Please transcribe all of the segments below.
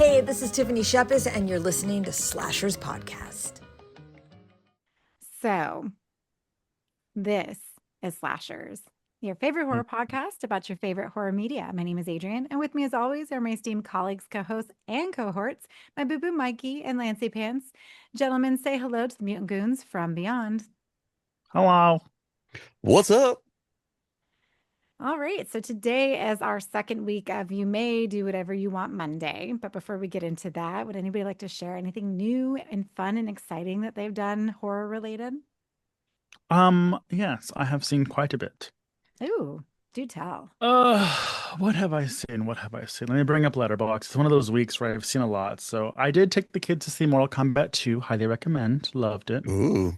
Hey, this is Tiffany Shepis, and you're listening to Slashers Podcast. So, this is Slashers, your favorite horror podcast about your favorite horror media. My name is Adrienne, and with me, as always, are my esteemed colleagues, co-hosts, and cohorts, my boo-boo Mikey and Lancey Pants. Gentlemen, say hello to the mutant goons from beyond. Hello. What's up? All right, so today is our second week of You May Do Whatever You Want Monday. But before we get into that, would anybody like to share anything new and fun and exciting that they've done horror related? Yes, I have seen quite a bit. Ooh, do tell. What have I seen? What have I seen? Let me bring up Letterboxd. It's one of those weeks where I've seen a lot. So I did take the kids to see Mortal Kombat 2. Highly recommend. Loved it. Ooh.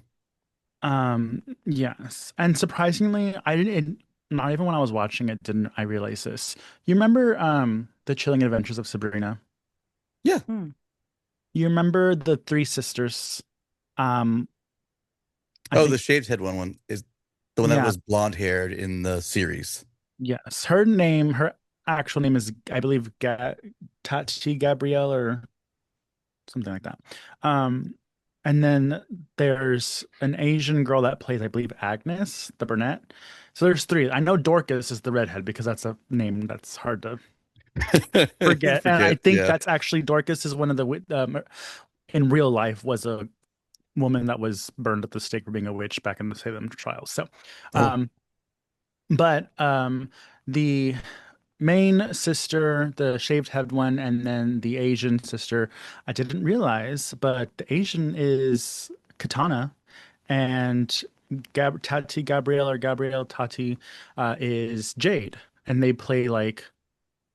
Yes. And surprisingly, I didn't, not even when I was watching it, didn't I realize this. You remember The Chilling Adventures of Sabrina? Yeah. You remember the three sisters? I Oh, think, the shaved head one is the one that yeah, was blonde haired in the series. yes. Her actual name is, I believe, Tati Gabrielle or something like that. And then there's an Asian girl that plays, I believe, Agnes, the brunette. So there's three. I know Dorcas is the redhead because that's a name that's hard to forget. And I think yeah. that's actually Dorcas is one of the in real life was a woman that was burned at the stake for being a witch back in the Salem trials. So, Oh. but the main sister, the shaved head one, and then the Asian sister, I didn't realize, but the Asian is Katana, and Tati Gabrielle or Gabrielle Tati is Jade, and they play like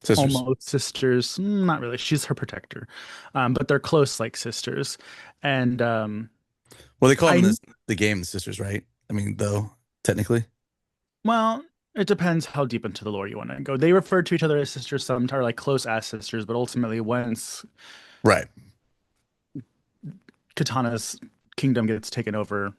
Sisters. almost sisters. Not really. She's her protector, but they're close like sisters. And Well, they call them I the game, the sisters, right? I mean, though, technically. well, it depends how deep into the lore you want to go. They refer to each other as sisters, some are like close as sisters, but ultimately, once Right. Katana's kingdom gets taken over,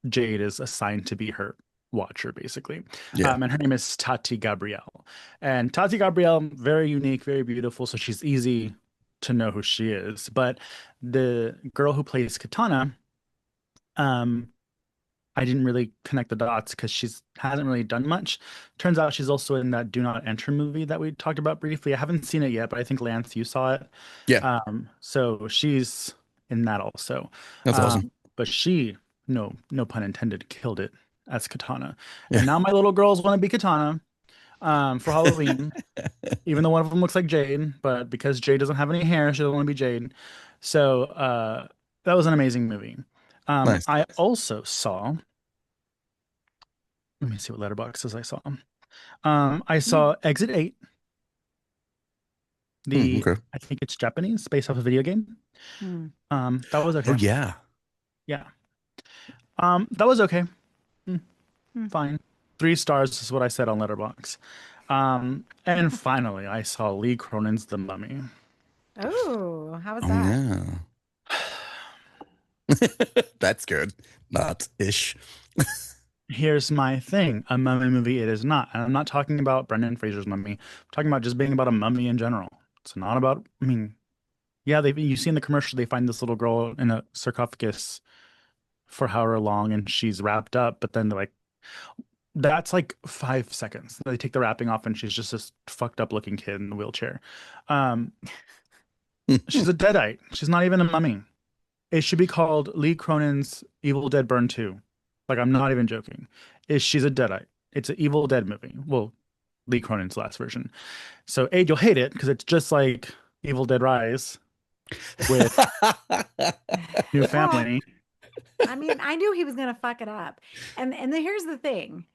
Jade is assigned to be her watcher, basically. Yeah. And her name is Tati Gabrielle. And Tati Gabrielle, very unique, very beautiful, so she's easy to know who she is. But the girl who plays Katana, I didn't really connect the dots because she's hasn't really done much. Turns out she's also in that Do Not Enter movie that we talked about briefly. I haven't seen it yet, but I think Lance, you saw it. Yeah. So she's in that also. That's awesome. But she, no pun intended, killed it as Katana. Yeah. And now my little girls want to be Katana for Halloween, even though one of them looks like Jade, but because Jade doesn't have any hair, she doesn't want to be Jade. So that was an amazing movie. Nice. I also saw, let me see what letterboxes I saw. I saw Exit 8. Okay. I think it's Japanese, based off a video game. That was okay. Oh, yeah. Yeah. That was okay. Fine. 3 stars is what I said on Letterboxd. And finally, I saw Lee Cronin's The Mummy. Oh, how was Oh, that? yeah. That's good. Not ish. Here's my thing. A mummy movie it is not. And I'm not talking about Brendan Fraser's Mummy. I'm talking about just being about a mummy in general. It's not about, I mean, yeah, you see in the commercial, they find this little girl in a sarcophagus for however long and she's wrapped up, but then they're like, that's like 5 seconds. They take the wrapping off and she's just this fucked up looking kid in a wheelchair. She's a deadite. She's not even a mummy. It should be called Lee Cronin's Evil Dead Burn 2. Like, I'm not even joking. She's a deadite. It's an Evil Dead movie. Well, Lee Cronin's last version. So, Aid, you'll hate it because it's just like Evil Dead Rise with new family. I mean, I knew he was going to fuck it up. And here's the thing.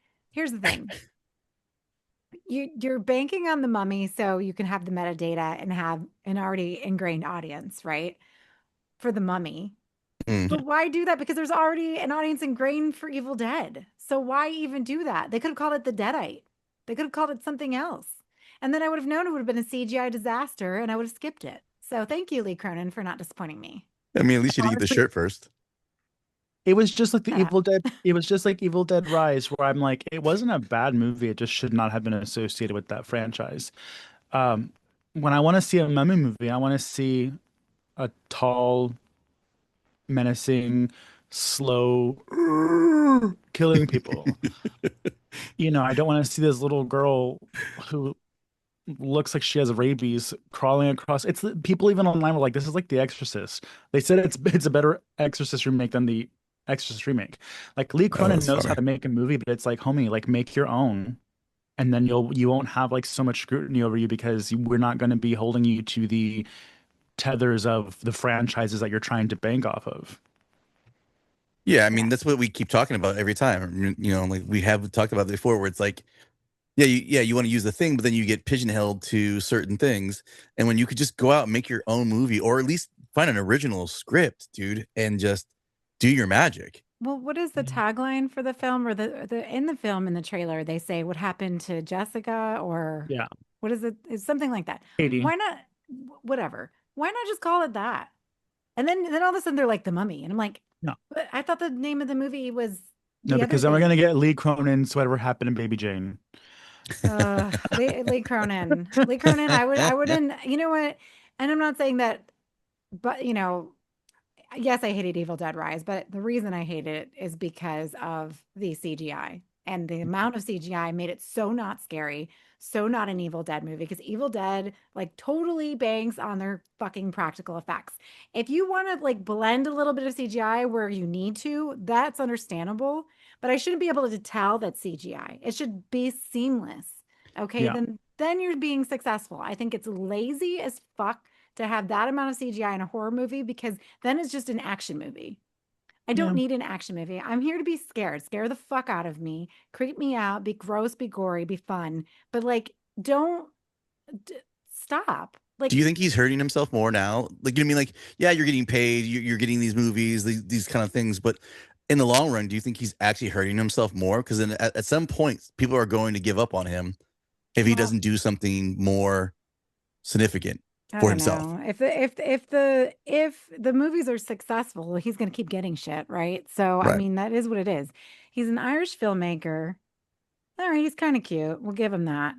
You're banking on the mummy so you can have the metadata and have an already ingrained audience, right? For the mummy. But why do that? Because there's already an audience ingrained for Evil Dead. So why even do that? They could have called it the Deadite. They could have called it something else. And then I would have known it would have been a CGI disaster and I would have skipped it. So thank you, Lee Cronin, for not disappointing me. I mean, at least you didn't get the Honestly, shirt first. it was just like the Evil Dead. It was just like Evil Dead Rise, where I'm like, it wasn't a bad movie. It just should not have been associated with that franchise. when I want to see a mummy movie, I want to see a tall, menacing, slow killing people. I don't want to see this little girl who looks like she has rabies crawling across. People even online were like, "This is like The Exorcist." They said it's a better Exorcist remake than the Exorcist remake. Like Lee Oh, Cronin that's knows how funny. to make a movie, but it's like, homie, like make your own, and then you won't have like so much scrutiny over you because we're not going to be holding you to the tethers of the franchises that you're trying to bank off of. Yeah, I Yeah. mean that's what we keep talking about every time. Like we have talked about it before, where it's like, you want to use the thing, but then you get pigeonholed to certain things. And when you could just go out and make your own movie, or at least find an original script, dude, and just do your magic. Well, what is the tagline for the film or the in the film in the trailer they say what happened to Jessica or Yeah, what is it? It's something like that. Katie. Why not whatever. Why not just call it that? And then all of a sudden they're like the mummy. And I'm like, No, but I thought the name of the movie was no, the other because then we're thing. gonna get Lee Cronin's Whatever Happened to Baby Jane. Lee Cronin. Lee Cronin, I wouldn't, you know what? And I'm not saying that, but yes, I hated Evil Dead Rise, but the reason I hate it is because of the CGI and the amount of CGI made it so not scary, so not an Evil Dead movie. Because Evil Dead like totally banks on their fucking practical effects. If you want to like blend a little bit of CGI where you need to, that's understandable. But I shouldn't be able to tell that CGI. It should be seamless. Okay, Yeah, then you're being successful. I think it's lazy as fuck to have that amount of CGI in a horror movie because then it's just an action movie. I don't yeah. need an action movie. I'm here to be scared. Scare the fuck out of me. Creep me out. Be gross, be gory, be fun. But like, don't stop. Do Like, you think he's hurting himself more now? Like, like, yeah, you're getting paid, you're getting these movies, these kind of things, but in the long run, do you think he's actually hurting himself more? Because then at some point, people are going to give up on him if he well, doesn't do something more significant I for don't himself. know. If the movies are successful, he's gonna keep getting shit, right? So I Right. mean, that is what it is. He's an Irish filmmaker. All right, he's kind of cute. We'll give him that.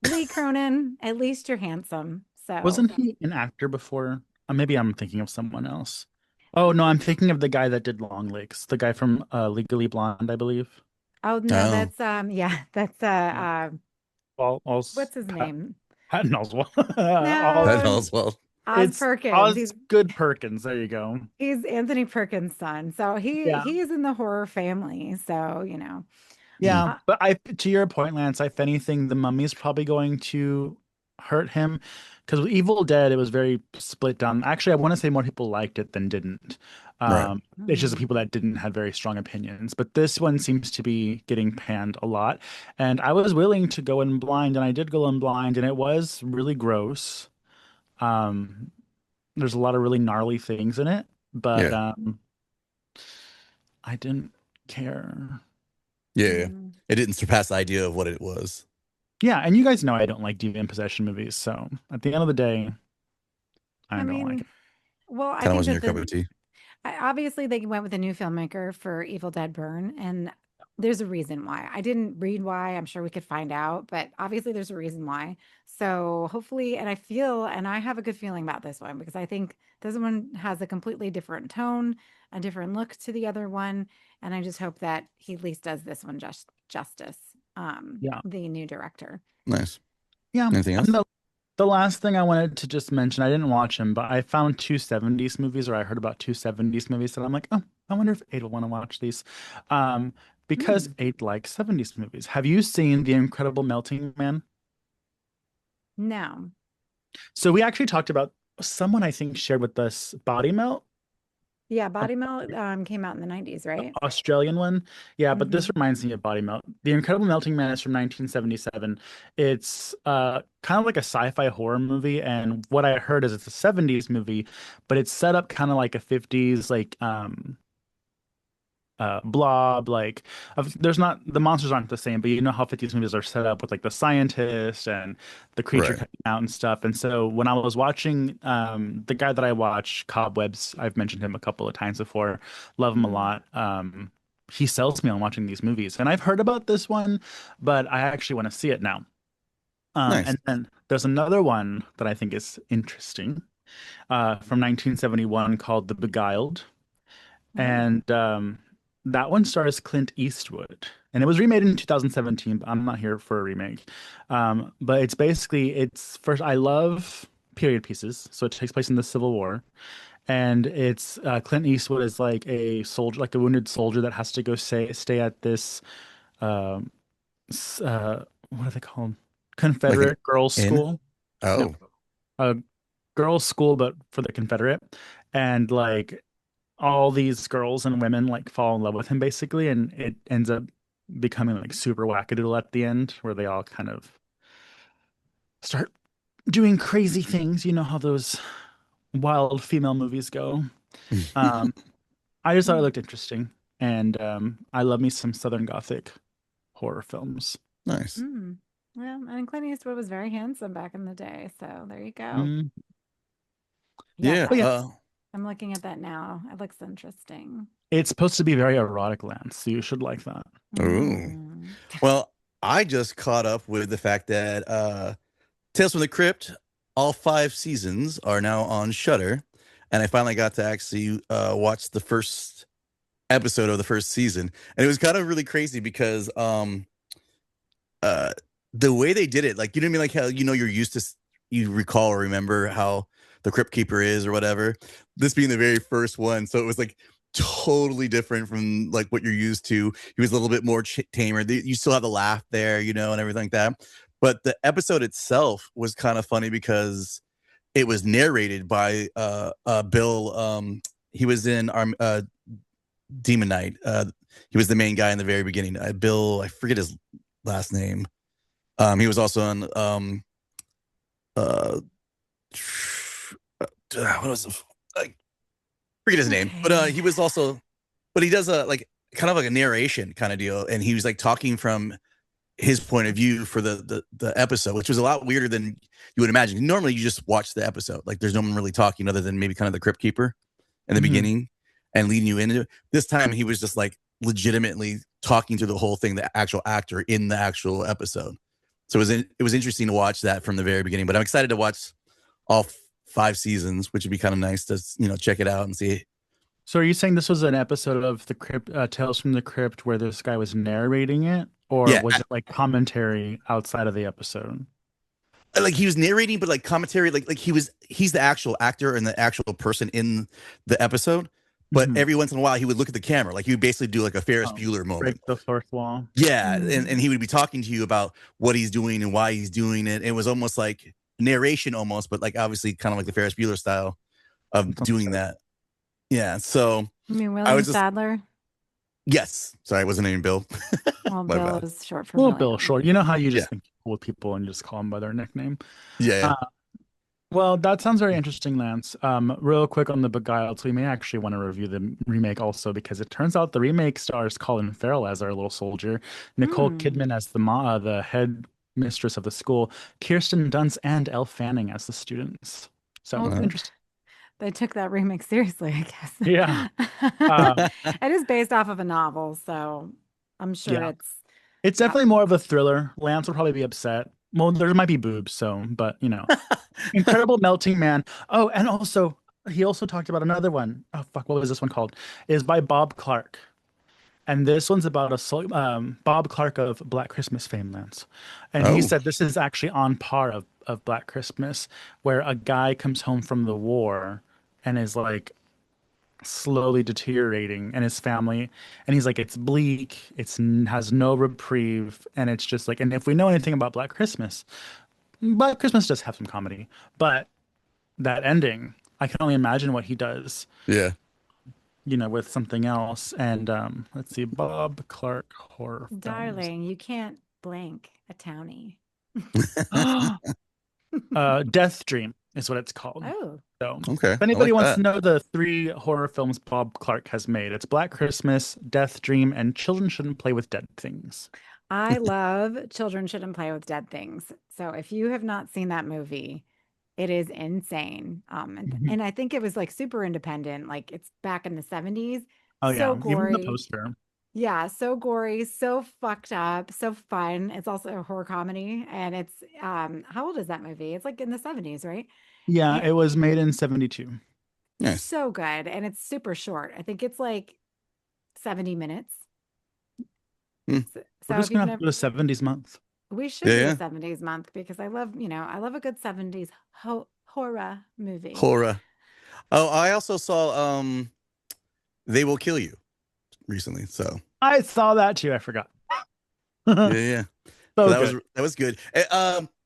Lee Cronin, at least you're handsome. So Wasn't he an actor before? Maybe I'm thinking of someone else. Oh no, I'm thinking of the guy that did Long Legs, the guy from Legally Blonde, I believe. oh no, Oh, that's yeah, that's Yeah. what's his name? Patton Oswalt. that No, all's well. Oz It's Perkins. Osgood Perkins. There you go. He's Anthony Perkins' son. So Yeah. he is in the horror family. So, Hmm. Yeah, uh, but to your point, Lance, if anything, the Mummy's probably going to hurt him because with Evil Dead, it was very split down. Actually, I want to say more people liked it than didn't. Right. It's just the hmm. people that didn't had very strong opinions. But this one seems to be getting panned a lot, and I was willing to go in blind, and I did go in blind, and it was really gross. Um, there's a lot of really gnarly things in it, but Yeah. I didn't care. Yeah. Mm. It didn't surpass the idea of what it was. Yeah, and you guys know I don't like demon possession movies, so at the end of the day, I I don't like mean, it. well, I Kind of think wasn't that your cup of tea. obviously they went with a new filmmaker for Evil Dead Burn, and there's a reason why. I didn't read why. I'm sure we could find out, but obviously there's a reason why. So hopefully, and I have a good feeling about this one because I think this one has a completely different tone, a different look to the other one, and I just hope that he at least does this one justice. Yeah. The new director. Nice. Yeah. Anything And else? the last thing I wanted to just mention, I didn't watch them, but I found two 70s movies, or I heard about two 70s movies that I'm like, oh, I wonder if Aid will want to watch these. Um, because Hmm. Aid likes 70s movies. Have you seen The Incredible Melting Man? No. So we actually talked about someone I think shared with us Body Melt. Yeah, Body Melt came out in the 90s, right? Australian one. Yeah, but this Hmm. reminds me of Body Melt. The Incredible Melting Man is from 1977. It's kind of like a sci-fi horror movie, and what I heard is it's a 70s movie, but it's set up kind of like a 50s blob there's not the monsters aren't the same, but you know how 50s movies are set up with like the scientist and the creature Right. coming out and stuff. And so when I was watching the guy that I watch, Cobwebs, I've mentioned him a couple of times before, love him a Hmm. lot. He sells me on watching these movies, and I've heard about this one, but I actually want to see it now. Nice. And then there's another one that I think is interesting, from 1971 called The Beguiled. And that one stars Clint Eastwood. And it was remade in 2017, but I'm not here for a remake. But it's basically, it's first, I love period pieces. So it takes place in the Civil War. And it's Clint Eastwood is like a soldier, like a wounded soldier that has to go stay at this, um, what are they called? Like an Confederate girls' inn? school. No, Oh. a girls' school, but for the Confederate. And like all these girls and women like fall in love with him basically, and it ends up becoming like super wackadoodle at the end, where they all kind of start doing crazy things. You know how those wild female movies go. Um, I just thought it looked interesting, and I love me some Southern Gothic horror films. Nice. Well, and Clint Eastwood was very handsome back in the day, so there you go. Mm. Yeah. But yeah, I'm looking at that now. It looks interesting. it's supposed to be very erotic, Lance, so you should like that. Ooh. Well, I just caught up with the fact that Tales from the Crypt, all 5 seasons are now on Shudder, and I finally got to actually watch the first episode of the first season, and it was kind of really crazy because the way they did it, like, you know what I mean, like how you're used to, you recall or remember how the Crypt Keeper is or whatever. This being the very first one, so it was like totally different from like what you're used to. He was a little bit more tamer. You still have the laugh there, and everything like that. But the episode itself was kind of funny because it was narrated by Bill. He was in our Demon Knight. He was the main guy in the very beginning. Bill, I forget his last name. He was also on what was it? I forget his name, but he was also, but he does a like kind of like a narration kind of deal, and he was like talking from his point of view for the episode, which was a lot weirder than you would imagine. Normally, you just watch the episode, like there's no one really talking other than maybe kind of the Crypt Keeper in the beginning and leading you into it. This time, he was just like legitimately talking to the whole thing, the actual actor in the actual episode. So it was interesting to watch that from the very beginning. But I'm excited to watch all 5 seasons, which would be kind of nice to check it out and see. So are you saying this was an episode of the Crypt, Tales from the Crypt, where this guy was narrating it, or was it like commentary outside of the episode? Like he was narrating, but like commentary, like he's the actual actor and the actual person in the episode. But every once in a while, he would look at the camera, like he would basically do like a Ferris Bueller moment, break the fourth wall. Yeah, and he would be talking to you about what he's doing and why he's doing it. It was almost like narration, almost, but like obviously kind of like the Ferris Bueller style of doing that. Yeah, so you mean William Sadler? Yes, sorry, I wasn't named Bill. Well, Bill is short for William. Bill short. You know how you just think with people and just call them by their nickname. Yeah. Well, that sounds very interesting, Lance. Real quick on The Beguiled, so we may actually want to review the remake also, because it turns out the remake stars Colin Farrell as our little soldier, Nicole Kidman as the head mistress of the school, Kirsten Dunst and Elle Fanning as the students. So interesting. They took that remake seriously, I guess. Yeah. It is based off of a novel, so I'm sure it's definitely more of a thriller. Lance will probably be upset. Well, there might be boobs, but Incredible Melting Man. Oh, and also he also talked about another one. Oh fuck, what was this one called? Is by Bob Clark, and this one's about Bob Clark of Black Christmas fame, Lance. And he said this is actually on par of Black Christmas, where a guy comes home from the war and is like slowly deteriorating, and his family, and he's like, it's bleak, has no reprieve, and it's just like, and if we know anything about Black Christmas does have some comedy, but that ending, I can only imagine what he does with something else. And let's see, Bob Clark horror films. Darling, you can't blink a townie. Death Dream is what it's called. So okay, if anybody wants to know the 3 horror films Bob Clark has made, it's Black Christmas, Death Dream, and Children Shouldn't Play with Dead Things. I love Children Shouldn't Play with Dead Things. So if you have not seen that movie, it is insane. And I think it was like super independent. Like it's back in the 70s. Oh, so yeah. gory. Even the poster. Yeah, so gory, so fucked up, so fun. It's also a horror comedy, and it's how old is that movie? It's like in the 70s, right? Yeah, And it was made in 72. Nice. so good, and it's super short. I think it's like 70 minutes. Hmm. So, We're so just if you've gonna have to never, do a 70s month. we should Yeah, do a yeah. 70s month because I love a good 70s horror movie. Horror. Oh, I also saw They Will Kill You recently. So I saw that too. I forgot. yeah, yeah. So So good. that was good.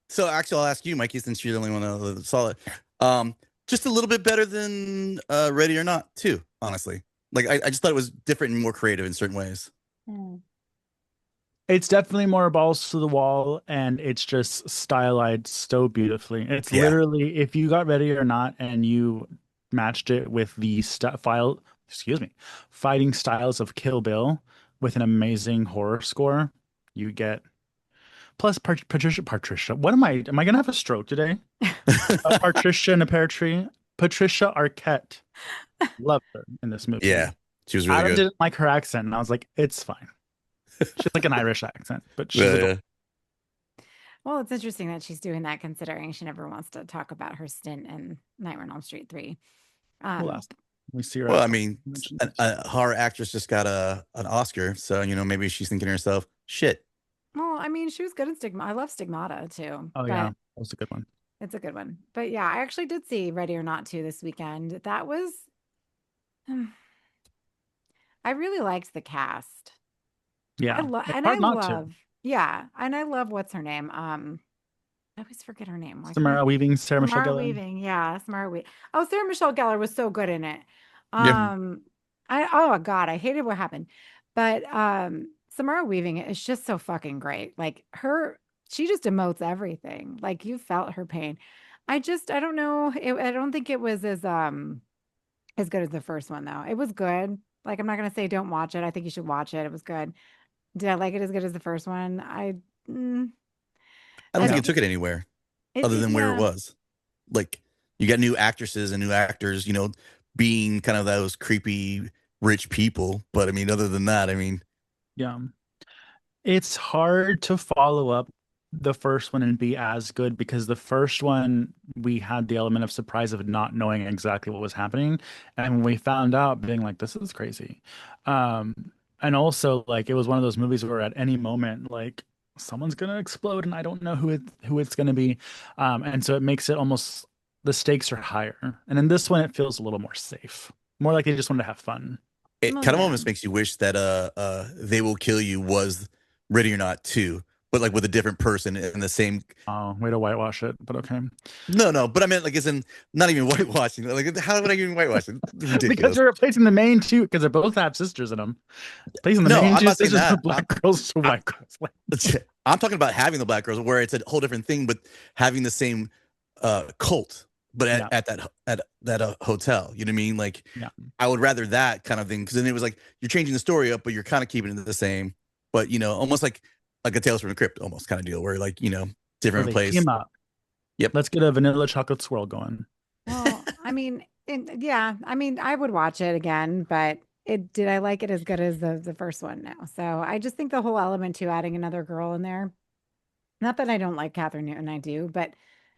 So actually, I'll ask you, Mikey, since you're the only one that saw it. Just a little bit better than Ready or Not, too. Honestly, like I just thought it was different and more creative in certain ways. Hmm. It's definitely more balls to the wall, and it's just stylized so beautifully. It's Yeah. literally, if you got Ready or Not and you matched it with the fighting styles of Kill Bill with an amazing horror score, you get. Plus, Patricia. What am I? Am I gonna have a stroke today? Patricia in a pear tree. Patricia Arquette. Love her in this movie. Yeah, she was really Adam good. didn't like her accent, and I was like, it's fine. She's like an Irish accent, but she's Yeah, adorable. yeah. Well, it's interesting that she's doing that considering she never wants to talk about her stint in Nightmare on Elm Street 3. Well, last we see her. Well, at I mean, a horror actress just got an Oscar, so maybe she's thinking to herself, "Shit." Well, I mean, she was good in Stigmata. I love Stigmata too, Oh yeah, that was a good one. it's a good one. But yeah, I actually did see Ready or Not 2 this weekend. That was, I really liked the cast. Yeah, it's And I hard not to. love, yeah, and I love what's her name. I always forget her name. Why can't Samara Weaving, Sarah Michelle Samara Gellar. Weaving, yeah, Samara Weaving. Oh, Sarah Michelle Gellar was so good in it. Yeah. Oh God, I hated what happened, but Samara Weaving is just so fucking great. Like she just emotes everything. Like you felt her pain. I don't know. I don't think it was as good as the first one though. It was good. Like I'm not gonna say don't watch it. I think you should watch it. It was good. Did I like it as good as the first one? Mm, I don't I think No, it took it anywhere other it than where it yeah. was. Like you got new actresses and new actors, being kind of those creepy rich people. But I mean, other than that, I mean, yeah. It's hard to follow up the first one and be as good because the first one we had the element of surprise of not knowing exactly what was happening, and when we found out, being like, "This is crazy," and also like it was one of those movies where at any moment like someone's gonna explode and I don't know who it's gonna be, and so it makes it almost the stakes are higher, and in this one it feels a little more safe, more like they just wanted to have fun. it Well, kind of yeah. almost makes you wish that They Will Kill You was Ready or Not too, but like with a different person in the same. Oh, way to whitewash it, but okay. No, but I meant like as in not even whitewashing. Like how would I even whitewash it? Because Ridiculous. you're replacing the main two, because they both have sisters in them. Replacing the No, main I'm two not saying sisters that. of black girls to white girls. I'm talking about having the black girls, where it's a whole different thing, but having the same cult, but Yeah. at that hotel. You know what I mean? Like, Yeah. I would rather that kind of thing, because then it was like you're changing the story up, but you're kind of keeping it the same. But almost like a Tales from the Crypt, almost kind of deal, where like Where different they place. team up. Yep. Let's get a vanilla chocolate swirl going. Well, I mean, yeah, I mean, I would watch it again, but did I like it as good as the first one? No. So I just think the whole element to adding another girl in there, not that I don't like Catherine Newton, I do, but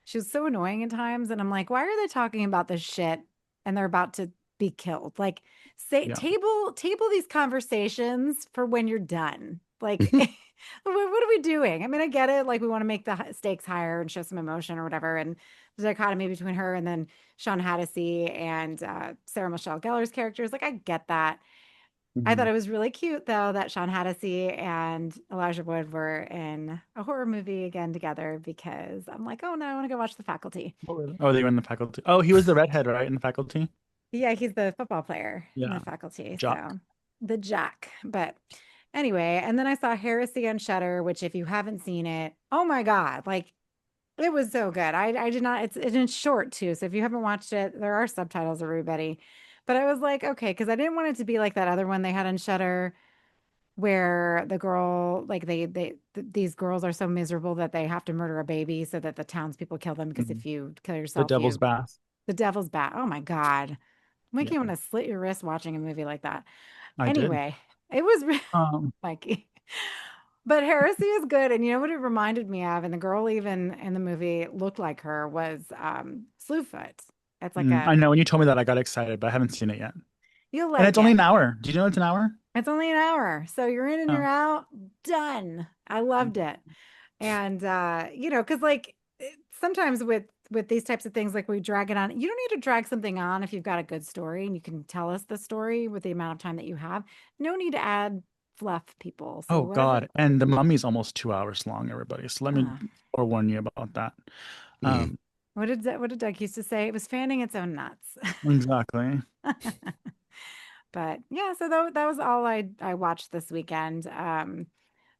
she was so annoying at times. And I'm like, why are they talking about this shit and they're about to be killed? Like, say Yeah. table these conversations for when you're done. Like, what are we doing? I mean, I get it. Like, we want to make the stakes higher and show some emotion or whatever. And the dichotomy between her and then Sean Hattasey and Sarah Michelle Gellar's characters, like, I get that. I thought Mhm. it was really cute, though, that Sean Hattasey and Elijah Wood were in a horror movie again together because I'm like, oh no, I want to go watch The Faculty. Oh, they were in the faculty. Oh, he was the redhead, right? In the faculty? Yeah, he's the football player in Yeah. The Faculty. Jock. So the Jack. But anyway, and then I saw Heresy on Shudder, which if you haven't seen it, oh my God, like it was so good. I did not, it's short too. So if you haven't watched it, there are subtitles, everybody. But I was like, okay, because I didn't want it to be like that other one they had on Shudder where the girl, like these girls are so miserable that they have to murder a baby so that the townspeople kill them because Mhm. if you kill The yourself, Devil's Bath. the devil's bat. Oh my God. Make Yeah, you want to slit your wrist watching a movie like that. I did. Anyway, It was Um, Mikey. But Heresy is good. And you know what it reminded me of? And the girl even in the movie looked like her was Slewfoot. It's like I know when you told me that I got excited, but I haven't seen it yet. you'll And like it's only it. an hour. Did you know it's an hour? It's only an hour. So you're in and you're Oh. out. Done. I loved it. And because like sometimes with these types of things, like we drag it on, you don't need to drag something on if you've got a good story and you can tell us the story with the amount of time that you have. No need to add fluff, people. So Oh whatever. God. And the mummy's almost 2 hours long, everybody. So let me Uh, forewarn you about that. Um, what did Doug used to say? It was fanning its own nuts. exactly. But yeah, so that was all I watched this weekend.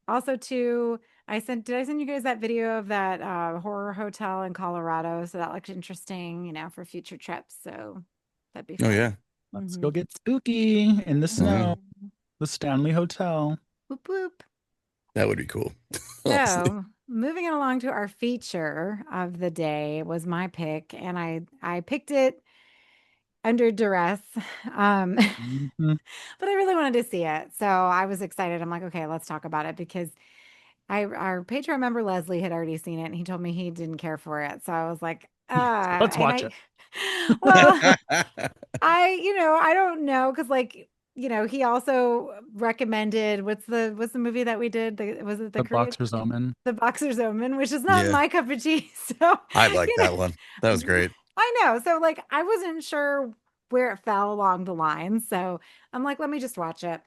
Also too, did I send you guys that video of that horror hotel in Colorado? So that looked interesting, for future trips. So that'd be Oh fun. yeah. Let's Mhm. go get spooky in the snow. Mhm. The Stanley Hotel. Whoop whoop. That would be cool. Honestly. So moving it along to our feature of the day was my pick, and I picked it under duress. Um, Mhm. but I really wanted to see it. So I was excited. I'm like, okay, let's talk about it because our Patreon member Leslie had already seen it and he told me he didn't care for it. So I was like, Let's and watch I it. well, I don't know because like, he also recommended what's the movie that we did? Was it the The Korean Boxer's Omen. The Boxer's Omen, which is not Yeah. my cup of tea. So, I like you that one. That was great. I know. So like I wasn't sure where it fell along the line. So I'm like, let me just watch it.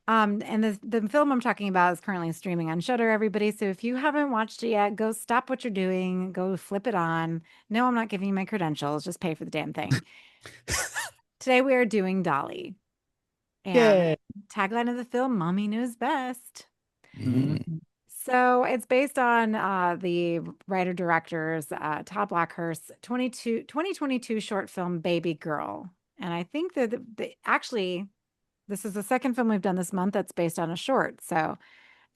And the film I'm talking about is currently streaming on Shudder, everybody. So if you haven't watched it yet, go stop what you're doing, go flip it on. No, I'm not giving you my credentials, just pay for the damn thing. Today we are doing Dolly. And Yay. tagline of the film, Mommy Knows Best. Mhm. So it's based on the writer-director's Todd Blackhurst's 2022 short film, Babygirl. And I think that actually, this is the second film we've done this month that's based on a short. So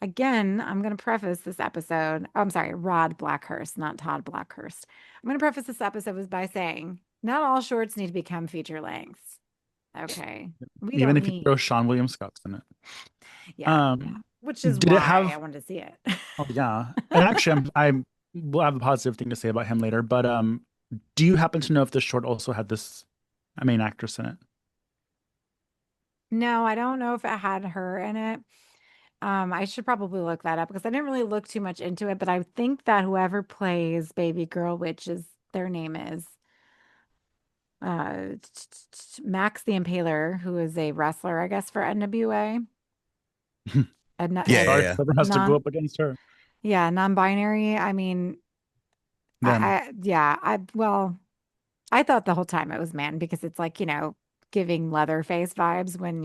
again, I'm going to preface this episode. I'm sorry, Rod Blackhurst, not Todd Blackhurst. I'm going to preface this episode by saying not all shorts need to become feature lengths. Okay. We Even don't if you throw need. Seann William Scott in it. Yeah. Which is Did it why I have? wanted to see it. Oh yeah. And actually, I will have a positive thing to say about him later. But do you happen to know if this short also had this main actress in it? No, I don't know if it had her in it. I should probably look that up because I didn't really look too much into it, but I think that whoever plays Baby Girl, which is their name is Max the Impaler, who is a wrestler, I guess, for NWA. Yeah, Sorry, yeah. whoever has to go Non, up against her. yeah, non-binary. I mean, Them. well, I thought the whole time it was man because it's like, giving Leatherface vibes when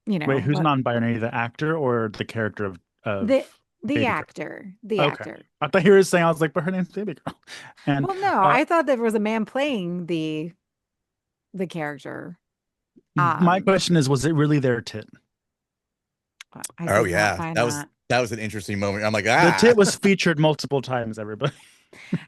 Wait, who's what non-binary? The actor or the character the of the Baby Girl? actor, the Okay. actor. I thought you were saying I was like, but her name's Baby Girl. And Well, no, I thought there was a man playing the character. my question is, was it really their tit? I Oh did not yeah. find That was an interesting moment. I'm like, The tit was featured multiple times, everybody.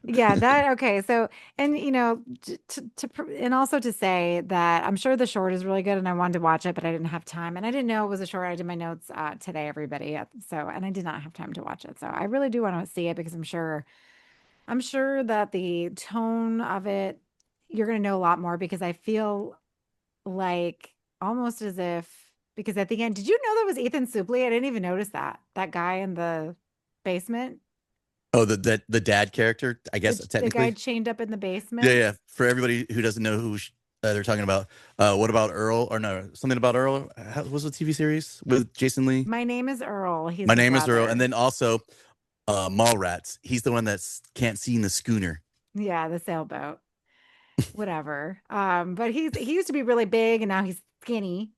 Yeah, that okay. So, and and also to say that I'm sure the short is really good, and I wanted to watch it, but I didn't have time, and I didn't know it was a short. I did my notes today, everybody. So, and I did not have time to watch it. So, I really do want to see it because I'm sure that the tone of it, you're going to know a lot more because I feel like almost as if because at the end, did you know that was Ethan Suplee? I didn't even notice that guy in the basement. oh, the dad character, I guess The guy technically. chained up in the Yeah, basement. yeah. For everybody who doesn't know who they're talking about, what about Earl? Or no, something about Earl. What was the TV series with Jason Lee? My name is Earl. He's My the name is Earl, and brother. then also Mallrats. He's the one that can't see in the schooner. Yeah, the sailboat. Whatever. But he used to be really big and now he's skinny.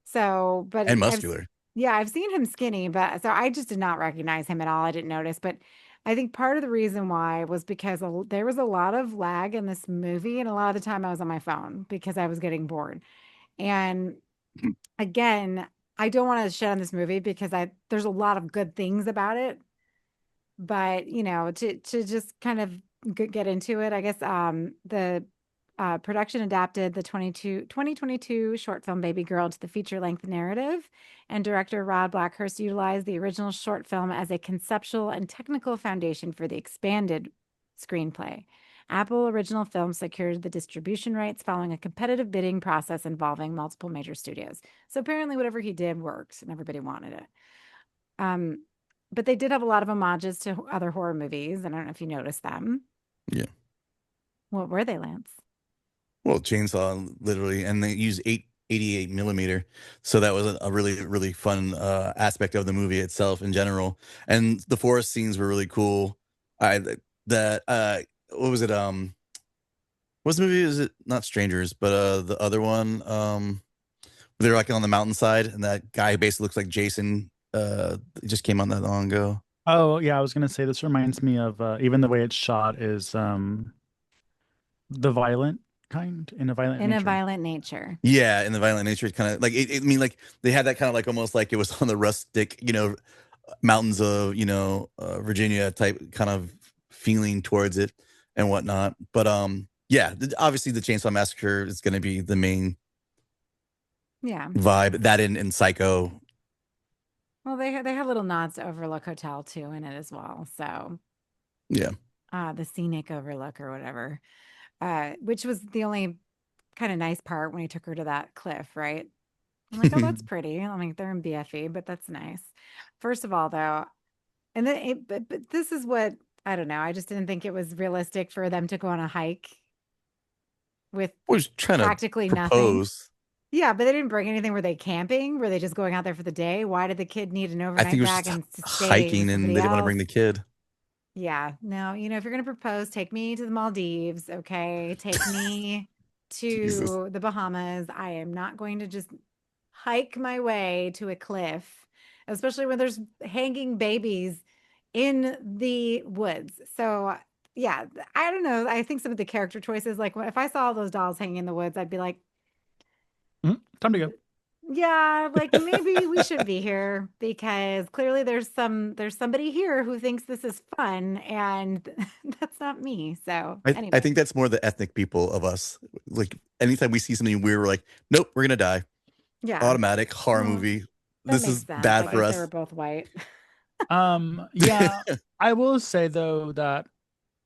So, but And muscular. yeah, I've seen him skinny, but so I just did not recognize him at all. I didn't notice, but I think part of the reason why was because there was a lot of lag in this movie, and a lot of the time I was on my phone because I was getting bored. And again, I don't want to shit on this movie because there's a lot of good things about it, but to just kind of get into it, I guess the Production adapted the 2022 short film Babygirl to the feature-length narrative, and director Rod Blackhurst utilized the original short film as a conceptual and technical foundation for the expanded screenplay. Apple Original Films secured the distribution rights following a competitive bidding process involving multiple major studios. So apparently whatever he did worked and everybody wanted it. But they did have a lot of homages to other horror movies. I don't know if you noticed them. Yeah. What were they, Lance? Well, chainsaw, literally, and they use 88 millimeter, so that was a really, really fun aspect of the movie itself in general. And the forest scenes were really cool. What was it? What's the movie? Is it not Strangers, but the other one? They're like on the mountainside, and that guy basically looks like Jason. It just came out not long ago. Oh yeah, I was gonna say this reminds me of even the way it's shot is the violent kind in a violent In nature. a Violent Nature. Yeah, in the violent nature, it's kind of like I mean, like they had that kind of like almost like it was on the rustic, mountains of Virginia type kind of feeling towards it and whatnot. But yeah, obviously the Chainsaw Massacre is going to be the main vibe. That in Psycho. Well, they had little nods to Overlook Hotel too in it as well. So yeah, the scenic overlook or whatever, which was the only kind of nice part when he took her to that cliff, right? I'm like, oh, that's pretty. I mean, they're in BFE, but that's nice. First of all, though, and then but this is what I don't know. I just didn't think it was realistic for them to go on a hike with practically nothing. Yeah, but they didn't bring anything. Were they camping? Were they just going out there for the day? Why did the kid need an overnight bag and to stay hiking and they didn't want to bring the kid? Yeah, no, if you're going to propose, take me to the Maldives, okay? Take me to the Bahamas. I am not going to just hike my way to a cliff, especially when there's hanging babies in the woods. So, yeah, I don't know. I think some of the character choices, like if I saw all those dolls hanging in the woods, I'd be like, time to go. Yeah, like maybe we should be here because clearly there's somebody here who thinks this is fun, and that's not me. So anyway. I think that's more the ethnic people of us. Like anytime we see something weird, we're like, nope, we're gonna die. Yeah, automatic horror movie. This is sense. bad for us. They were both white. Yeah, I will say though that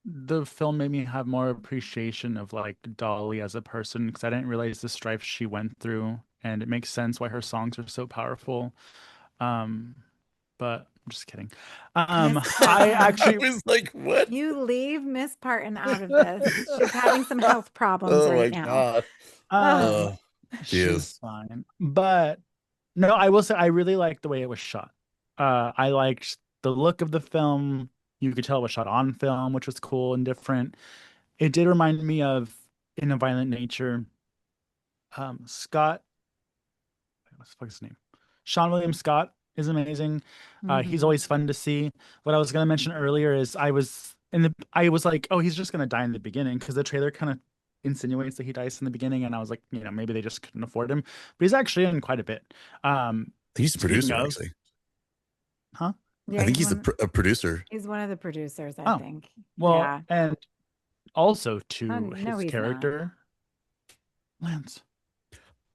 the film made me have more appreciation of like Dolly as a person because I didn't realize the strife she went through, and it makes sense why her songs are so powerful. But I'm just kidding. I actually was like, what? You leave Miss Parton out of this. She's having some health problems right now. God. She's fine. But no, I will say I really liked the way it was shot. I liked the look of the film. You could tell it was shot on film, which was cool and different. It did remind me of In a Violent Nature. Scott, what's the fuck his name? Seann William Scott is amazing. He's always fun to see. What I was gonna mention earlier is I was like, oh, he's just gonna die in the beginning because the trailer kind of insinuates that he dies in the beginning, and I was like, maybe they just couldn't afford him, but he's actually in quite a bit. He's a producer, actually. Huh? Yeah, I think he's a producer. He's one of the producers, I think. Well, yeah. And also to his character, Lance.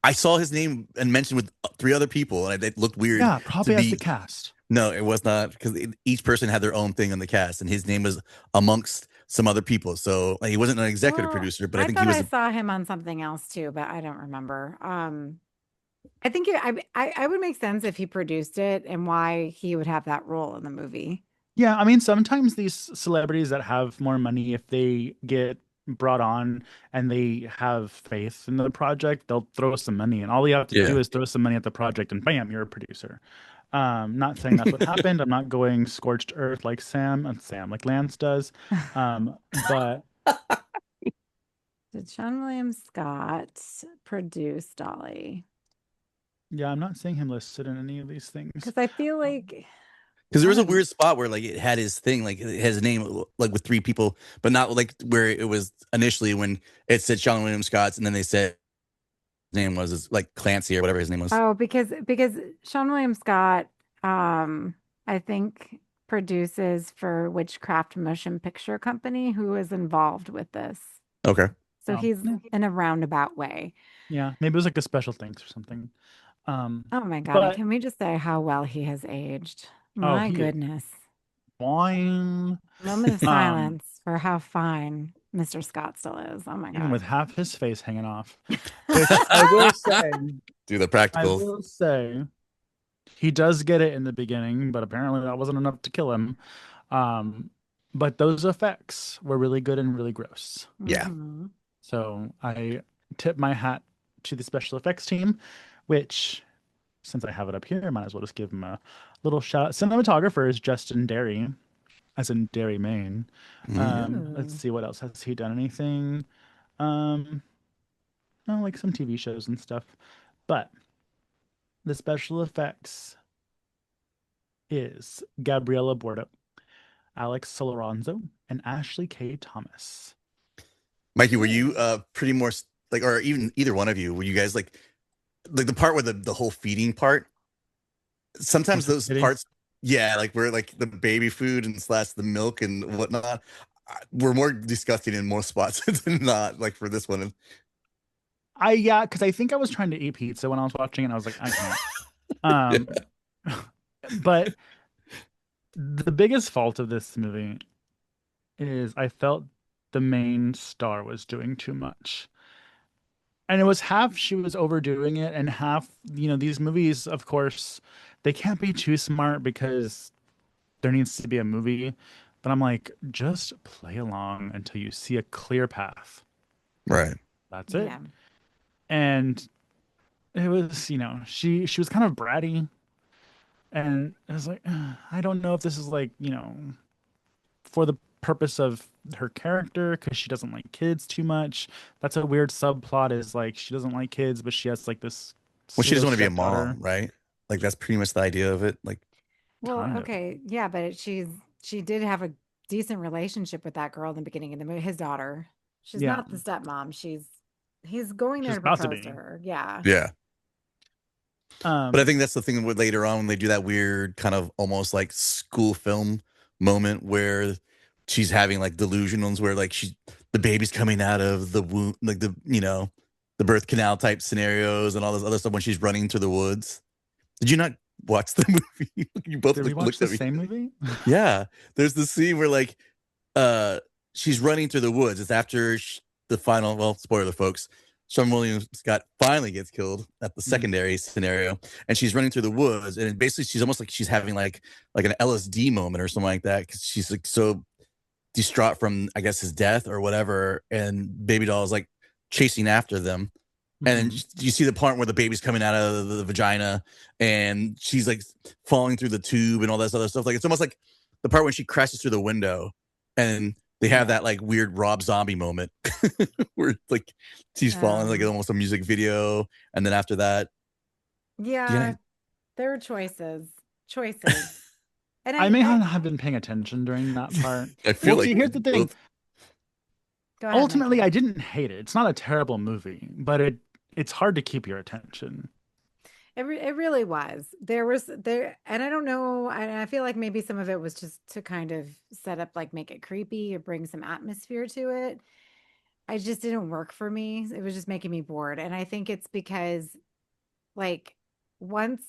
I saw his name and mentioned with 3 other people, and it looked weird. Yeah, probably as the cast. No, it was not, because each person had their own thing on the cast, and his name was amongst some other people. So he wasn't an executive producer, but I think he was. I saw him on something else too, but I don't remember. I think I would make sense if he produced it and why he would have that role in the movie. Yeah, I mean, sometimes these celebrities that have more money, if they get brought on and they have faith in the project, they'll throw some money, and all you have to do is throw some money at the project, and bam, you're a producer. Not saying that's what happened. I'm not going scorched earth like like Lance does. But did Seann William Scott produce Dolly? Yeah, I'm not seeing him listed in any of these things. Because I feel like because there was a weird spot where like it had his thing, like it has a name like with 3 people, but not like where it was initially when it said Seann William Scott, and then they said his name was like Clancy or whatever his name was. Oh, because Seann William Scott, I think produces for Witchcraft Motion Picture Company, who is involved with this. Okay. So he's in a roundabout way. Yeah, maybe it was like a special thanks or something. Oh my God. And But can we just say how well he has aged? oh, My he is goodness. fine. Moment of Um, silence for how fine Mr. Scott still is. Oh my even with God. half his face hanging off. Which I will say, Do the I practicals. will say, he does get it in the beginning, but apparently that wasn't enough to kill him. But those effects were really good and really gross. Yeah. Mhm. So I tip my hat to the special effects team, which, since I have it up here, I might as well just give him a little shout out. Cinematographer is Justin Derry, as in Derry, Maine. Let's Ooh. see, what else has he done? Anything? Um, no, like some TV shows and stuff. But the special effects is Gabriella Bordo, Alex Soloronzo, and Ashley K. Thomas. Mikey, were you pretty more like, or even either one of you, were you guys like the part where the whole feeding part? Sometimes those Kitty? parts, yeah, like where like the baby food and slash the milk and whatnot, were more disgusting in most spots than not. Like for this one, Yeah, because I think I was trying to eat pizza when I was watching it, and I was like, I can't. yeah. Um, but the biggest fault of this movie is I felt the main star was doing too much. And it was half she was overdoing it, and half, these movies, of course, they can't be too smart because there needs to be a movie. But I'm like, just play along until you see a clear path. Right. That's it. Yeah. And it was, she was kind of bratty. And I was like, I don't know if this is like, for the purpose of her character, because she doesn't like kids too much. That's a weird subplot, is like she doesn't like kids, but she has like this Well, she pseudo doesn't want to be a stepdaughter. mom, right? Like that's pretty much the idea of it. Like, Well, Kind of. okay. Yeah, but she did have a decent relationship with that girl in the beginning of the movie, his daughter. She's Yeah. not the stepmom. He's going there She's to about to propose to be. her. Yeah. yeah. But I Um, think that's the thing with later on when they do that weird kind of almost like school film moment where she's having like delusionals where like the baby's coming out of the womb, like the birth canal type scenarios and all this other stuff when she's running through the woods. Did you not watch the movie? You both did we watch looked the at me. same movie? Yeah, there's the scene where like she's running through the woods. It's after the final, well, spoiler folks, Seann William Scott finally gets killed at the secondary scenario, and she's running through the woods, and basically she's almost like she's having like an LSD moment or something like that, because she's like so distraught from, I guess, his death or whatever, and Baby Doll is like chasing after them. And then you see the part where the baby's coming out of the vagina and she's like falling through the tube and all this other stuff. Like it's almost like the part when she crashes through the window and they have that like weird Rob Zombie moment where like she's falling, like almost a music video. And then after that, Yeah. There were choices. And I may not have been paying attention during that part. I feel Well, like see, here's the thing. Go ahead, Ultimately, Mikey. I didn't hate it. It's not a terrible movie, but it's hard to keep your attention. It really was. And I don't know. I feel like maybe some of it was just to kind of set up, like make it creepy or bring some atmosphere to it. I just didn't work for me. It was just making me bored. And I think it's because, like, once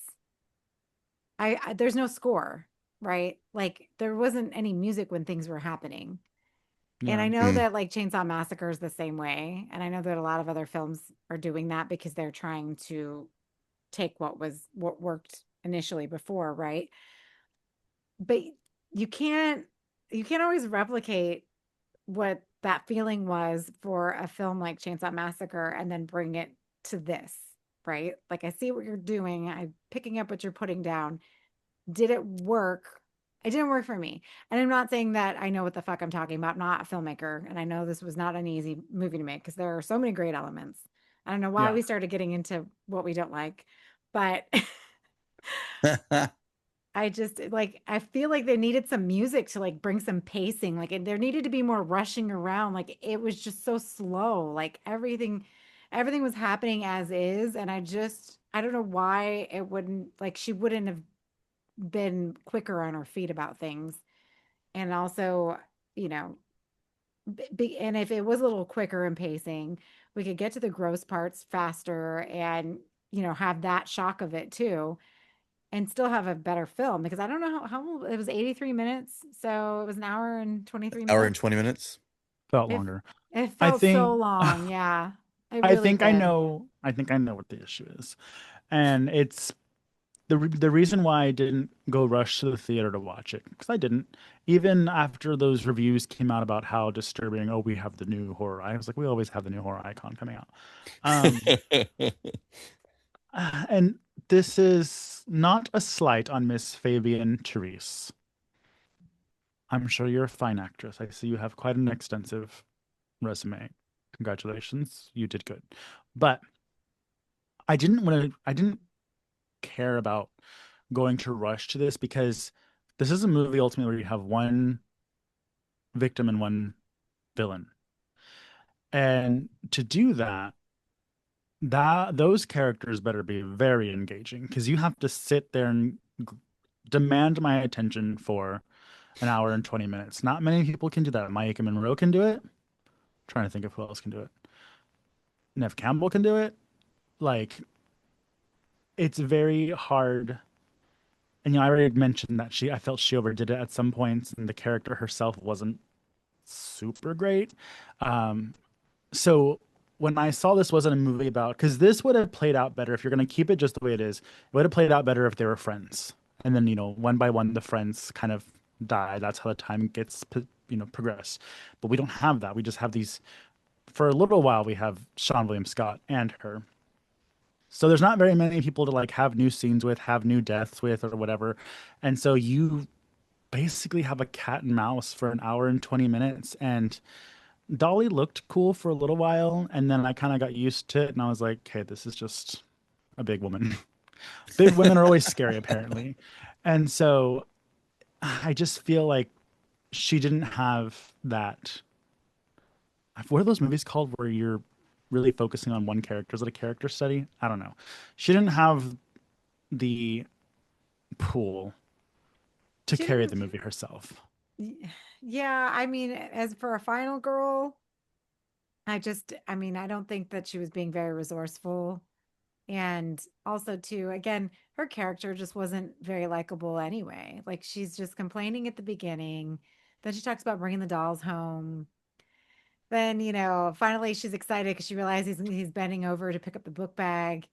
there's no score, right? Like, there wasn't any music when things were happening. And I know that like Chainsaw Massacre is the same way. And I know that a lot of other films are doing that because they're trying to take what worked initially before, right? But you can't always replicate what that feeling was for a film like Chainsaw Massacre and then bring it to this, right? Like, I see what you're doing, I'm picking up what you're putting down. Did it work? It didn't work for me. And I'm not saying that I know what the fuck I'm talking about. I'm not a filmmaker, and I know this was not an easy movie to make because there are so many great elements. I don't know why we started getting into what we don't like, but I just like, I feel like they needed some music to like bring some pacing. Like there needed to be more rushing around. Like it was just so slow. Like everything was happening as is. And I don't know why it wouldn't, like, she wouldn't have been quicker on her feet about things. And also, you know, and if it was a little quicker in pacing, we could get to the gross parts faster and, have that shock of it too, and still have a better film. Because I don't know how it was 83 minutes. So it was an hour and 23 Hour and minutes. 20 minutes. Felt It, longer. it I felt so think long. Yeah. It I really think I did. know what the issue is. And it's the reason why I didn't go rush to the theater to watch it, because I didn't. Even after those reviews came out about how disturbing, oh, we have the new horror. I was like, we always have the new horror icon coming out. And this is not a slight on Miss Fabian Therese. I'm sure you're a fine actress. I see you have quite an extensive resume. Congratulations, you did good. But I didn't care about going to rush to this, because this is a movie ultimately where you have one victim and one villain. And to do that, those characters better be very engaging, because you have to sit there and demand my attention for an hour and 20 minutes. Not many people can do that. Mike Monroe can do it. I'm trying to think of who else can do it. Nev Campbell can do it. Like, it's very hard. And I already mentioned that I felt she overdid it at some points, and the character herself wasn't super great. So when I saw this wasn't a movie about, because this would have played out better if you're going to keep it just the way it is. It would have played out better if they were friends, and then one by one the friends kind of die. That's how the time gets progress. But we don't have that. We just have these. For a little while, we have Seann William Scott and her. So there's not very many people to like have new scenes with, have new deaths with, or whatever. And so you basically have a cat and mouse for an hour and 20 minutes. And Dolly looked cool for a little while, and then I kind of got used to it, and I was like, okay, this is just a big woman. Big women are always scary, apparently. And so I just feel like she didn't have that. What are those movies called where you're really focusing on one character? Is it a character study? I don't know. She didn't have the pool to She carry didn't. the movie herself. Yeah. I mean, as for a final girl, I don't think that she was being very resourceful. And also, too, again, her character just wasn't very likable anyway. Like, she's just complaining at the beginning. Then she talks about bringing the dolls home. Then, finally she's excited because she realizes he's bending over to pick up the book bag,